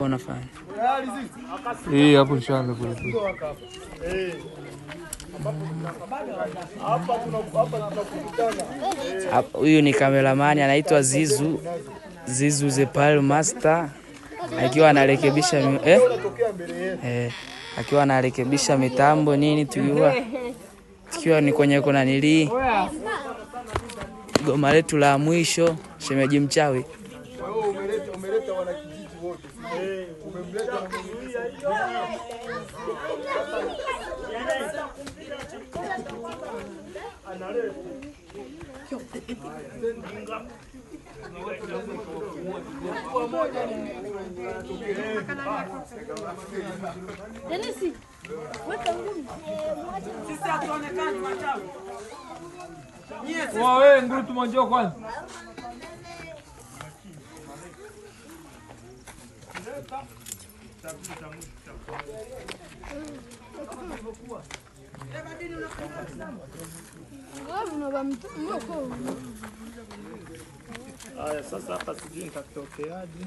Unafanya hapo shamba kule. Huyu ni kameramani anaitwa Zizu the Pal Master, akiwa anarekebisha akiwa anarekebisha mitambo nini, tukiwa ni kwenye kuna nili goma letu la mwisho, shemeji mchawi. Umeleta wanakijiji wote. Umemleta Denisi, weka ngumi. Sisi hatuonekani machawi. Wewe nguru tumonjo kwanza. Haya sasa hapa sijui nitatokeaje.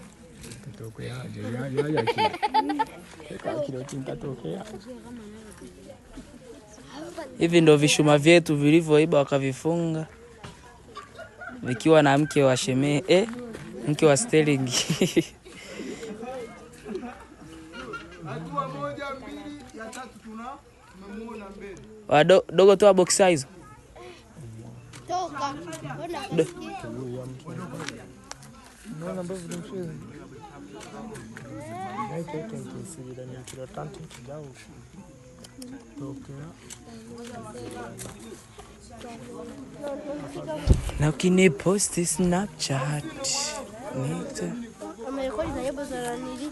Hivi ndo vishuma vyetu vilivyoiba wakavifunga, vikiwa na mke wa mke wa Sterling. Hatua moja, mbili, ya tatu tumemuona mbele. Wadogo toa box size. Toka. Mbona mbona mchezo? Haiko kisibira ni kilo tanti kijao. Na ukini post Snapchat. Nita. Amerekodi na yebo za nili.